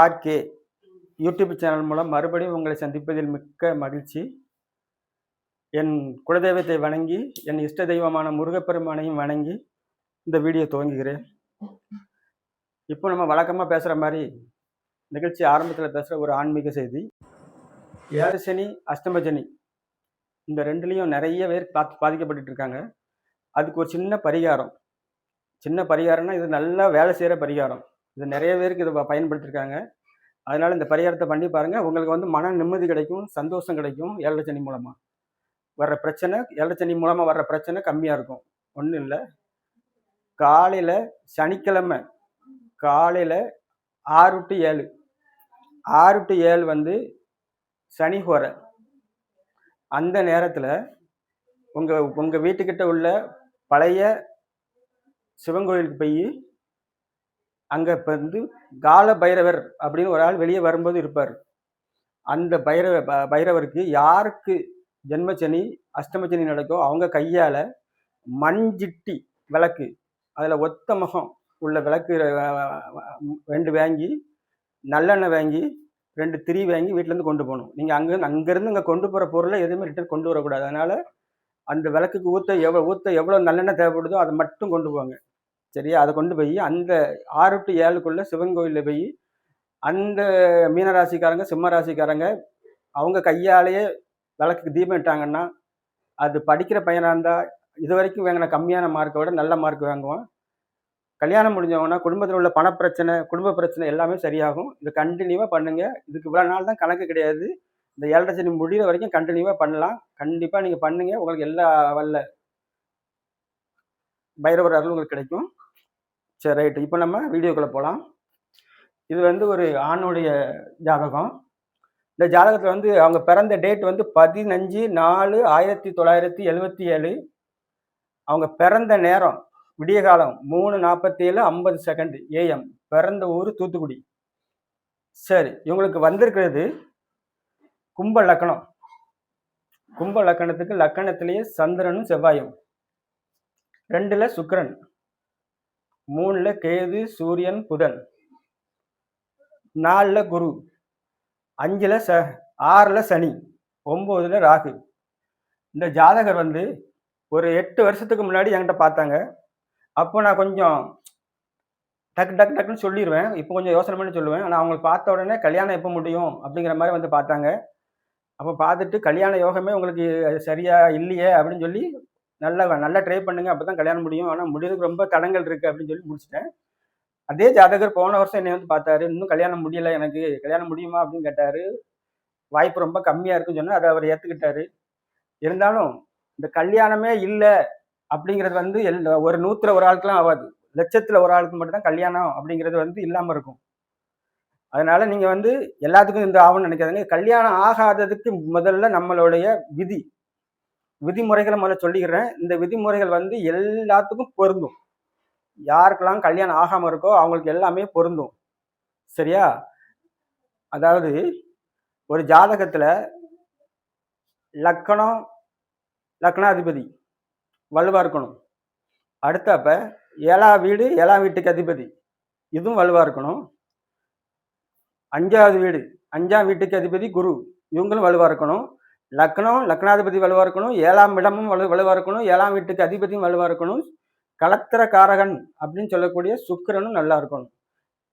RK YouTube channel மூலம் மறுபடியும் உங்களை சந்திப்பதில் மிக்க மகிழ்ச்சி. என் குலதெய்வத்தை வணங்கி என் இஷ்ட தெய்வமான முருகப்பெருமானையும் வணங்கி இந்த வீடியோ துவங்குகிறேன். இப்போ நம்ம வழக்கமாக பேசுகிற மாதிரி நிகழ்ச்சி ஆரம்பத்தில் பேசுகிற ஒரு ஆன்மீக செய்தி. 7 சனி அஷ்டம சனி இந்த ரெண்டுலேயும் நிறைய பேர் பாதிக்கப்பட்டு இருக்காங்க. அதுக்கு ஒரு சின்ன பரிகாரம்னா இது நல்லா வேலை செய்கிற பரிகாரம். இது நிறைய பேருக்கு இதை பயன்படுத்தியிருக்காங்க. அதனால் இந்த பரிகாரத்தை பண்ணி பாருங்கள். உங்களுக்கு வந்து மன நிம்மதி கிடைக்கும், சந்தோஷம் கிடைக்கும். 7 சனி மூலமாக வர்ற பிரச்சனை 7 சனி மூலமாக வர்ற பிரச்சனை கம்மியாக இருக்கும். ஒன்றும் இல்லை, காலையில் சனிக்கிழமை காலையில் 6 to 7 6 to 7 வந்து சனி ஹோரை. அந்த நேரத்தில் உங்கள் வீட்டுக்கிட்ட உள்ள பழைய சிவன் கோயிலுக்கு போய் அங்கே இப்போ வந்து கால பைரவர் அப்படின்னு ஒரு ஆள் வெளியே வரும்போது இருப்பார். அந்த பைரவருக்கு யாருக்கு ஜென்மச்சனி அஷ்டமச்சனி நடக்கோ அவங்க கையால் மண்சிட்டி விளக்கு, அதில் ஒத்த முகம் உள்ள விளக்கு 2 வாங்கி, நல்லெண்ணெய் வாங்கி 2 திரி வாங்கி வீட்டிலேருந்து கொண்டு போகணும். நீங்கள் அங்கேருந்து இங்கே கொண்டு போகிற பொருளை எதுவுமே ரிட்டர்ன் கொண்டு வரக்கூடாது. அதனால் அந்த விளக்குக்கு ஊற்ற எவ்வளோ நல்லெண்ணெய் தேவைப்படுதோ அதை மட்டும் கொண்டு போவாங்க. சரியா? அதை கொண்டு போய் அந்த 6 to 7 சிவன் கோயிலில் போய் அந்த மீனராசிக்காரங்க சிம்ம ராசிக்காரங்க அவங்க கையாலேயே விளக்குக்கு தீபம் இட்டாங்கன்னா அது படிக்கிற பையனாக இருந்தால் இது வரைக்கும் வாங்கின கம்மியான மார்க்கை விட நல்ல மார்க் வாங்குவான். கல்யாணம் முடிஞ்சவங்கன்னா குடும்பத்தில் உள்ள பணப்பிரச்சனை, குடும்ப பிரச்சனை எல்லாமே சரியாகும். இது கண்டினியூவாக பண்ணுங்கள். இதுக்கு இவ்வளோ நாள் தான் கணக்கு கிடையாது. இந்த 7 சனி முடிகிற வரைக்கும் கண்டினியூவாக பண்ணலாம். கண்டிப்பாக நீங்கள் பண்ணுங்கள். உங்களுக்கு எல்லா வல்ல பைரவர் அருள் உங்களுக்கு கிடைக்கும். சரி, ரைட்டு. இப்போ நம்ம வீடியோக்குள்ளே போகலாம். இது வந்து ஒரு ஆணுடைய ஜாதகம். இந்த ஜாதகத்தில் வந்து அவங்க பிறந்த டேட் வந்து 15/4/1977. அவங்க பிறந்த நேரம் விடிய காலம் 3:47:50 AM. பிறந்த ஊர் தூத்துக்குடி. சரி, இவங்களுக்கு வந்திருக்கிறது கும்ப லக்கணம். கும்ப லக்கணத்துக்கு லக்கணத்திலேயே சந்திரனும் செவ்வாயும், 2ல் சுக்கிரன், 3ல் கேது சூரியன் புதன், 4ல் குரு, 5ல் 6ல் சனி, 9ல் ராகு. இந்த ஜாதகர் வந்து ஒரு 8 வருஷத்துக்கு முன்னாடி என்கிட்ட பார்த்தாங்க. அப்போ நான் கொஞ்சம் டக்குன்னு சொல்லிடுவேன். இப்போ கொஞ்சம் யோசனை பண்ணி சொல்லுவேன். ஆனால் அவங்களுக்கு பார்த்த உடனே கல்யாணம் எப்போ முடியும் அப்படிங்கிற மாதிரி வந்து பார்த்தாங்க. அப்போ பார்த்துட்டு கல்யாண யோகமே உங்களுக்கு சரியா இல்லையே அப்படின்னு சொல்லி நல்லா ட்ரை பண்ணுங்க, அப்போ தான் கல்யாணம் முடியும், ஆனால் முடியறதுக்கு ரொம்ப தடங்கள் இருக்குது அப்படின்னு சொல்லி முடிச்சிட்டேன். அதே ஜாதகர் போன வருஷம் என்னை வந்து பார்த்தாரு. இன்னும் கல்யாணம் முடியலை, எனக்கு கல்யாணம் முடியுமா அப்படின்னு கேட்டார். வாய்ப்பு ரொம்ப கம்மியாக இருக்குன்னு சொன்னால் அதை அவர் ஏற்றுக்கிட்டாரு. இருந்தாலும் இந்த கல்யாணமே இல்லை அப்படிங்கிறது வந்து ஒரு 100ல் ஒரு ஆளுக்குலாம் ஆகாது, லட்சத்தில் ஒரு ஆளுக்கு மட்டும்தான் கல்யாணம் அப்படிங்கிறது வந்து இல்லாமல் இருக்கும். அதனால நீங்கள் வந்து எல்லாத்துக்கும் இந்த ஆகும்னு நினைக்காதீங்க. கல்யாணம் ஆகாததுக்கு முதல்ல நம்மளுடைய விதிமுறைகளை முதல்ல சொல்லிக்கிறேன். இந்த விதிமுறைகள் வந்து எல்லாத்துக்கும் பொருந்தும். யாருக்கெல்லாம் கல்யாணம் ஆகாமல் இருக்கோ அவங்களுக்கு எல்லாமே பொருந்தும். சரியா? அதாவது ஒரு ஜாதகத்தில் லக்னாதிபதி வலுவாக இருக்கணும். அடுத்தப்ப 7ஆம் வீடு 7ஆம் வீட்டுக்கு அதிபதி இதுவும் வலுவாக இருக்கணும். 5வது வீடு 5ஆம் வீட்டுக்கு அதிபதி குரு, இவங்களும் வலுவாக இருக்கணும். லக்னாதிபதி வலுவாக இருக்கணும். 7ஆம் இடமும் வலுவாக இருக்கணும். 7ஆம் வீட்டுக்கு அதிபதியும் வலுவாக இருக்கணும். கலத்திரக்காரகன் அப்படின்னு சொல்லக்கூடிய சுக்கிரனும் நல்லா இருக்கணும்.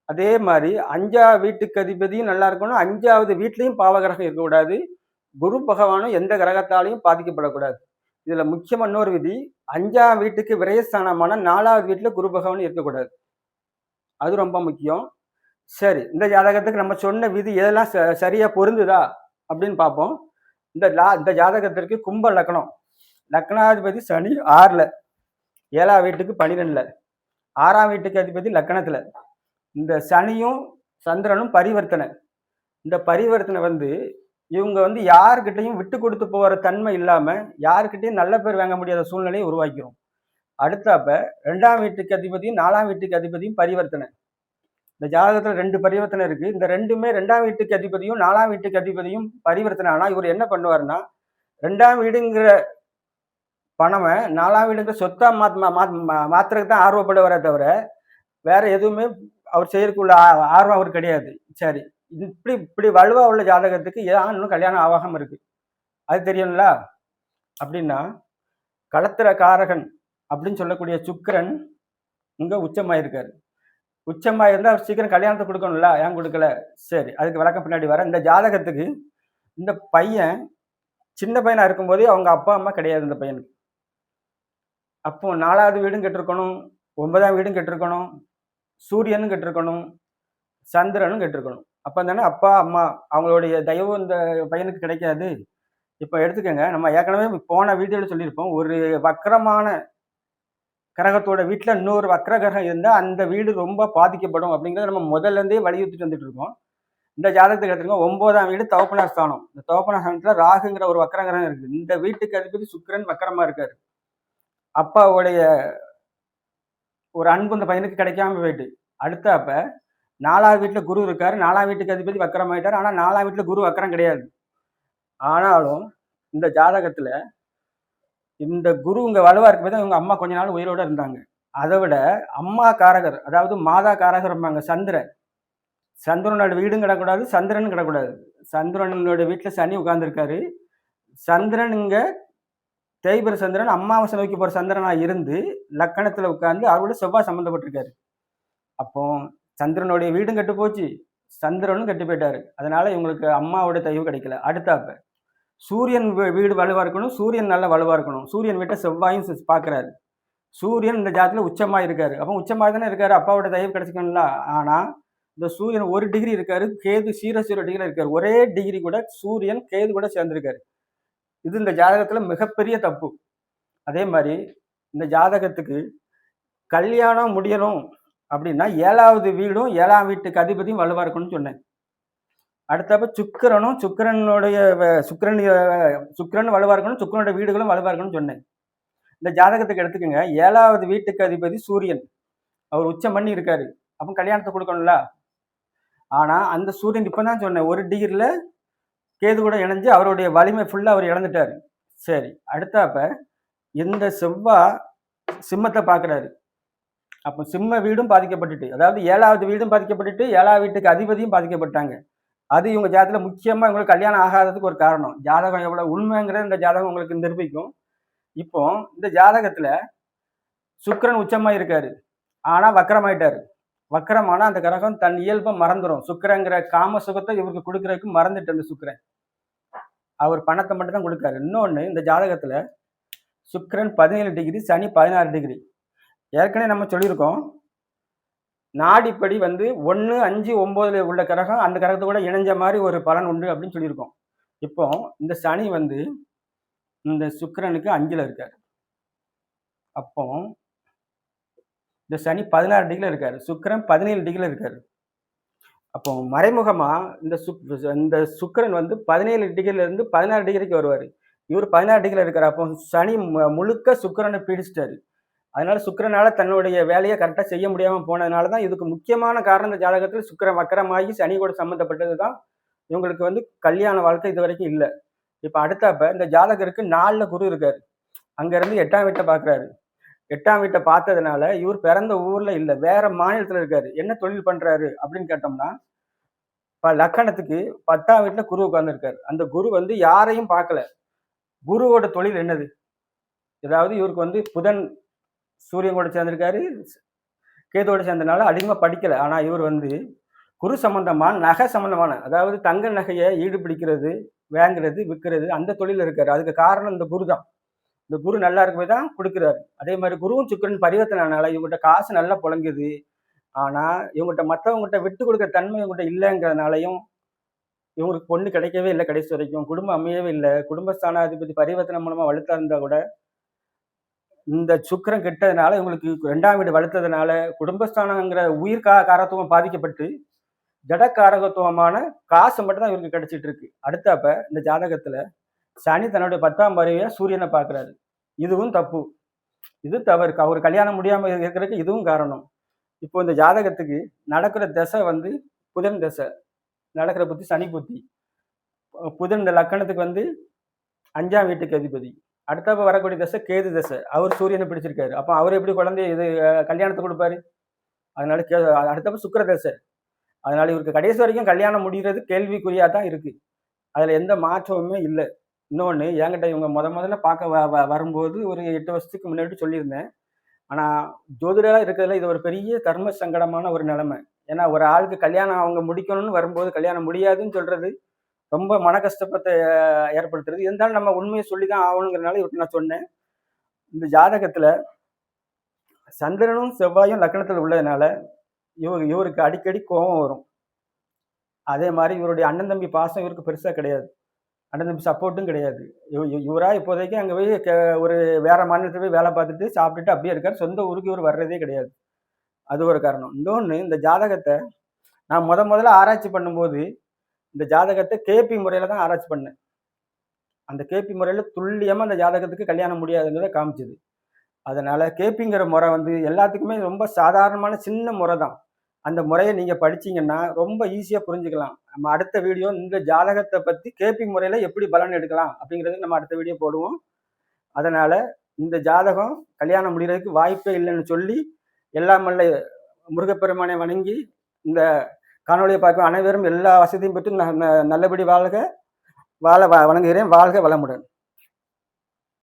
அதே மாதிரி 5ஆம் வீட்டுக்கு அதிபதியும் நல்லா இருக்கணும். 5வது வீட்லையும் பாவகிரகம் இருக்கக்கூடாது. குரு பகவானும் எந்த கிரகத்தாலையும் பாதிக்கப்படக்கூடாது. இதில் முக்கியமாக இன்னொரு விதி, 5ஆம் வீட்டுக்கு விரயஸ்தானமான 4வது வீட்டில் குரு பகவானும் இருக்கக்கூடாது. அது ரொம்ப முக்கியம். சரி, இந்த ஜாதகத்துக்கு நம்ம சொன்ன விதி எதெல்லாம் சரியா பொருந்துதா அப்படின்னு பார்ப்போம். இந்த ஜாதகத்திற்கு கும்ப லக்னம், லக்னாதிபதி சனி 6ல், 7ஆம் வீட்டுக்கு 12ல், 6ஆம் வீட்டுக்கு அதிபதி லக்கணத்தில். இந்த சனியும் சந்திரனும் பரிவர்த்தனை. இந்த பரிவர்த்தனை வந்து இவங்க வந்து யாருக்கிட்டையும் விட்டு கொடுத்து போகிற தன்மை இல்லாமல் யாருக்கிட்டையும் நல்ல பேர் வாங்க முடியாத சூழ்நிலையை உருவாக்கிறோம். அடுத்தப்ப 2ஆம் வீட்டுக்கு அதிபதியும் 4ஆம் வீட்டுக்கு அதிபதியும் பரிவர்த்தனை. இந்த ஜாதகத்தில் 2 பரிவர்த்தனை இருக்குது. இந்த ரெண்டுமே 2ஆம் வீட்டுக்கு அதிபதியும் 4ஆம் வீட்டுக்கு அதிபதியும் பரிவர்த்தனை. ஆனால் இவர் என்ன பண்ணுவார்னா 2ஆம் வீடுங்கிற பணமை 4ஆம் வீடுங்கிற சொத்தா மாத்திரக்கு தான் ஆர்வப்படுவாரே தவிர வேற எதுவுமே அவர் செய்யறதுக்குள்ள ஆர்வம் அவருக்கு கிடையாது. சரி, இப்படி இப்படி வலுவா உள்ள ஜாதகத்துக்கு ஏன் இன்னும் கல்யாணம் ஆகாம இருக்கு, அது தெரியுங்களா? அப்படின்னா களத்திர காரகன் அப்படின்னு சொல்லக்கூடிய சுக்கிரன் இங்க உச்சமாயிருக்காரு. உச்சமாயிருந்தா அவர் சீக்கிரம் கல்யாணத்தை கொடுக்கணும்ல, ஏன் கொடுக்கல? சரி, அதுக்கு விளக்கம் பின்னாடி வர. இந்த ஜாதகத்துக்கு இந்த பையன் சின்ன பையனா இருக்கும்போதே அவங்க அப்பா அம்மா கிடையாது இந்த பையனுக்கு. அப்போ 4வது வீடும் கெட்டிருக்கணும், 9ஆம் வீடும் கெட்டிருக்கணும், சூரியனும் கெட்டிருக்கணும், சந்திரனும் கெட்டிருக்கணும். அப்போ தானே அப்பா அம்மா அவங்களுடைய தயவு இந்த பையனுக்கு கிடைக்காது. இப்போ எடுத்துக்கோங்க, நம்ம ஏற்கனவே போன வீடியோவில் சொல்லியிருப்போம், ஒரு வக்கரமான கிரகத்தோட வீட்டில் இன்னொரு வக்கர கிரகம் இருந்தால் அந்த வீடு ரொம்ப பாதிக்கப்படும் அப்படிங்கிறத நம்ம முதல்ல இருந்தே வலியுறுத்திட்டு வந்துட்டு இருக்கோம். இந்த ஜாதகத்துக்கு எடுத்துக்கோங்க, 9ஆம் வீடு தகப்பனார் ஸ்தானம். இந்த தகப்பனார் ஸ்தானத்தில் ராகுங்கிற ஒரு வக்கர கிரகம் இருக்குது. இந்த வீட்டுக்கு அதிபதி சுக்கிரன் வக்கரமா இருக்காரு. அப்பாவுடைய ஒரு அன்பு இந்த பையனுக்கு கிடைக்காம போயிட்டு, அடுத்தாப்ப 4வது வீட்டில் குரு இருக்காரு. 4ஆம் வீட்டுக்கு அதிபதி வக்கரமாயிட்டார். ஆனால் 4ஆம் வீட்டில் குரு வக்கரம் கிடையாது. ஆனாலும் இந்த ஜாதகத்துல இந்த குரு இங்க வலுவா இருக்கும்போது இவங்க அம்மா கொஞ்ச நாள் உயிரோட இருந்தாங்க. அதை விட அம்மா காரகர், அதாவது மாதா காரகர் சந்திரன். சந்திரனோட வீடும் கிடக்கூடாது, சந்திரனும் கிடக்கூடாது. சந்திரனோட வீட்டுல சனி உட்கார்ந்துருக்காரு. சந்திரன் இங்க தேய்பிர சந்திரன் அமாவாசை நோக்கி போற சந்திரனா இருந்து லக்கணத்துல உட்கார்ந்து அவரோட செவ்வாய் சம்பந்தப்பட்டிருக்காரு. அப்போ சந்திரனுடைய வீடும் கெட்டு போச்சு, சந்திரனும் கெட்டு போயிட்டாரு. அதனால இவங்களுக்கு அம்மாவோட தயவு கிடைக்கல. அடுத்தாப்ப சூரியன் வீடு வலுவா இருக்கணும், சூரியன் நல்லா வலுவா இருக்கணும். சூரியன் வீட்டை செவ்வாயும் பார்க்குறாரு. சூரியன் இந்த ஜாதத்துல உச்சமா இருக்காரு. அப்போ உச்சமாக தானே இருக்காரு, அப்பாவோட தயவு கிடைச்சிக்கணும்ல. ஆனா இந்த சூரியன் 1 டிகிரி இருக்காரு, கேது 0 டிகிரி இருக்காரு. ஒரே டிகிரி கூட சூரியன் கேது கூட சேர்ந்திருக்காரு. இது இந்த ஜாதகத்துல மிகப்பெரிய தப்பு. அதே மாதிரி இந்த ஜாதகத்துக்கு கல்யாணம் முடியணும் அப்படின்னா 7வது வீடும் 7ஆம் வீட்டுக்கு அதிபதியும் வலுவா இருக்கணும்னு சொன்னேன். அடுத்தப்ப சுக்கிரனுடைய சுக்கிரன் வலுவா இருக்கணும், சுக்கிரனோட வீடுகளும் வலுவா இருக்கணும்னு சொன்னேன். இந்த ஜாதகத்துக்கு எடுத்துக்கோங்க, 7வது வீட்டுக்கு அதிபதி சூரியன், அவர் உச்சம் பண்ணி இருக்காரு. அப்போ கல்யாணத்தை கொடுக்கணும்ல. ஆனா அந்த சூரியன் இப்பதான் சொன்னேன் 1 டிகிரில கேது கூட இணைஞ்சு அவருடைய வலிமை ஃபுல்லா அவர் இழந்துட்டாரு. சரி, அடுத்தாப்ப இந்த செவ்வாய் சிம்மத்தை பார்க்குறாரு. அப்போ சிம்ம வீடும் பாதிக்கப்பட்டுட்டு, அதாவது 7வது வீடும் பாதிக்கப்பட்டுட்டு 7ஆம் வீட்டுக்கு அதிபதியும் பாதிக்கப்பட்டாங்க. அது இவங்க ஜாதகத்தில் முக்கியமாக இவங்களுக்கு கல்யாணம் ஆகாததுக்கு ஒரு காரணம். ஜாதகம் எவ்வளோ உண்மைங்கிறது இந்த ஜாதகம் உங்களுக்கு நிரூபிக்கும். இப்போ இந்த ஜாதகத்தில் சுக்கிரன் உச்சமாக இருக்காரு, ஆனால் வக்கரமாயிட்டாரு. வக்கரமானால் அந்த கிரகம் தன் இயல்பை மறந்துடும். சுக்கிரங்கிற காம சுகத்தை இவருக்கு கொடுக்கறதுக்கு மறந்துட்டு அந்த சுக்கிரன் அவர் பணத்தை மட்டும் தான் கொடுக்காரு. இன்னொன்று, இந்த ஜாதகத்தில் சுக்கிரன் 17 டிகிரி, சனி 16 டிகிரி. ஏற்கனவே நம்ம சொல்லியிருக்கோம், நாடிப்படி 1, 5, 9 உள்ள கிரகம் அந்த கிரகத்தை கூட இணைஞ்ச மாதிரி ஒரு பலன் உண்டு அப்படின்னு சொல்லியிருக்கோம். இப்போ இந்த சனி இந்த சுக்கிரனுக்கு 5ல் இருக்காரு. அப்போ இந்த சனி 16 டிகிரியில் இருக்காரு, சுக்கிரன் 17 டிகிரியில் இருக்காரு. அப்போ மறைமுகமா இந்த சுக்கிரன் 17 டிகிரில இருந்து 16 டிகிரிக்கு வருவார். இவர் 16 டிகிரியில் இருக்காரு. அப்போ சனி முழுக்க சுக்கிரனை பீடிச்சிட்டாரு. அதனால சுக்கிரனால தன்னுடைய வேலையை கரெக்டாக செய்ய முடியாமல் போனதுனால தான் இதுக்கு முக்கியமான காரணம். இந்த ஜாதகத்தில் சுக்கிரன் வக்கரமாகி சனி கூட சம்மந்தப்பட்டது தான் இவங்களுக்கு கல்யாண வாழ்க்கை இது வரைக்கும் இல்லை. இப்போ அடுத்தப்ப இந்த ஜாதகருக்கு 4ல் குரு இருக்காரு, அங்கேருந்து 8ஆம் வீட்டை பார்க்குறாரு. 8ஆம் வீட்டை பார்த்ததுனால இவர் பிறந்த ஊரில் இல்லை, வேற மாநிலத்தில் இருக்காரு. என்ன தொழில் பண்ணுறாரு அப்படின்னு கேட்டோம்னா, இப்போ லக்கணத்துக்கு 10ஆம் வீட்டில் குரு உட்கார்ந்துருக்காரு. அந்த குரு யாரையும் பார்க்கல. குருவோட தொழில் என்னது? ஏதாவது இவருக்கு புதன் சூரியன் கூட சேர்ந்திருக்காரு, கேதோட சேர்ந்தனால அதிகமாக படிக்கலை. ஆனால் இவர் குரு சம்பந்தமான நகை சம்பந்தமான, அதாவது தங்க நகையை ஈடு பிடிக்கிறது, வாங்குறது, விற்கிறது, அந்த தொழில் இருக்காரு. அதுக்கு காரணம் இந்த குரு தான். இந்த குரு நல்லா இருக்கவே தான் கொடுக்குறாரு. அதே மாதிரி குருவும் சுக்கிரன் பரிவர்த்தனால இவங்ககிட்ட காசு நல்லா புழங்குது. ஆனால் இவங்ககிட்ட மற்றவங்ககிட்ட விட்டு கொடுக்குற தன்மை இவங்ககிட்ட இல்லைங்கிறதுனாலையும் இவங்களுக்கு பொண்ணு கிடைக்கவே இல்லை. கடைசி வரைக்கும் குடும்பம் அமையவே இல்லை. குடும்பஸ்தானாதிபதி பரிவர்த்தனை மூலமாக வலுத்தா இருந்தால் கூட இந்த சுக்கிரன் கெட்டதுனால இவங்களுக்கு 2ஆம் வீடு வலுத்ததுனால குடும்பஸ்தானங்கிற உயிர் காரத்துவம் பாதிக்கப்பட்டு ஜடக்காரகத்துவமான காசு மட்டும் தான் இவருக்கு கிடைச்சிட்டு இருக்கு. அடுத்தப்ப இந்த ஜாதகத்துல சனி தன்னுடைய 10ஆம் பார்வையா சூரியனை பார்க்குறாரு. இதுவும் தப்பு, இது தவறு. அவர் கல்யாணம் முடியாமல் இருக்கிறதுக்கு இதுவும் காரணம். இப்போ இந்த ஜாதகத்துக்கு நடக்கிற தசை புதன் தசை நடக்கிற புத்தி, சனி புத்தி. புதன் இந்த லக்கணத்துக்கு 5ஆம் வீட்டுக்கு அதிபதி. அடுத்தப்ப வரக்கூடிய தசை கேது தசை. அவர் சூரியனை பிடிச்சிருக்காரு. அப்போ அவர் எப்படி குழந்தைய கல்யாணத்தை கொடுப்பாரு? அதனால அடுத்தப்ப சுக்கிரதசை. அதனால இவருக்கு கடைசி வரைக்கும் கல்யாணம் முடிகிறது கேள்விக்குறியா தான் இருக்கு. அதுல எந்த மாற்றமுமே இல்லை. இன்னொன்று என்கிட்ட இவங்க முதல்ல பார்க்க வரும்போது ஒரு 8 வருஷத்துக்கு முன்னாடி சொல்லியிருந்தேன். ஆனா ஜோதிடரா இருக்கிறதுல இது ஒரு பெரிய தர்ம சங்கடமான ஒரு நிலைமை. ஏன்னா ஒரு ஆளுக்கு கல்யாணம் அவங்க முடிக்கணும்னு வரும்போது கல்யாணம் முடியாதுன்னு சொல்றது ரொம்ப மன கஷ்டத்தை ஏற்படுத்துறது. இருந்தாலும் நம்ம உண்மையை சொல்லி தான் ஆகணுங்கிறனால இவருக்கு நான் சொன்னேன். இந்த ஜாதகத்துல சந்திரனும் செவ்வாயும் லக்னத்தில் உள்ளதுனால இவருக்கு அடிக்கடி கோபம் வரும். அதே மாதிரி இவருடைய அண்ணன் தம்பி பாசம் இவருக்கு பெருசா கிடையாது. அண்ணன் தம்பி சப்போர்ட்டும் கிடையாது. இவரா இப்போதைக்கு அங்கே போய் ஒரு வேற மாநிலத்தில் போய் வேலை பார்த்துட்டு சாப்பிட்டுட்டு அப்படியே இருக்காரு. சொந்த ஊருக்கு இவர் வர்றதே கிடையாது. அது ஒரு காரணம். இன்னொன்று இந்த ஜாதகத்தை நான் முதல்ல ஆராய்ச்சி பண்ணும்போது இந்த ஜாதகத்தை கேபி முறையில் தான் ஆராய்ச்சி பண்ணேன். அந்த கேபி முறையில் துல்லியமாக அந்த ஜாதகத்துக்கு கல்யாணம் முடியாதுங்கிறத காமிச்சுது. அதனால கேபிங்கிற முறை எல்லாத்துக்குமே ரொம்ப சாதாரணமான சின்ன முறை தான். அந்த முறையை நீங்கள் படிச்சீங்கன்னா ரொம்ப ஈஸியாக புரிஞ்சுக்கலாம். நம்ம அடுத்த வீடியோ இந்த ஜாதகத்தை பற்றி கேபி முறையில் எப்படி பலன் எடுக்கலாம் அப்படிங்கிறது நம்ம அடுத்த வீடியோ போடுவோம். அதனால் இந்த ஜாதகம் கல்யாணம் முடிகிறதுக்கு வாய்ப்பே இல்லைன்னு சொல்லி எல்லாம் வல்ல முருகப்பெருமானை வணங்கி இந்த காணொலியை பார்க்கும் அனைவரும் எல்லா வசதியும் பெற்று நல்லபடி வாழ வணங்குகிறேன். வாழ்க வளமுடன்.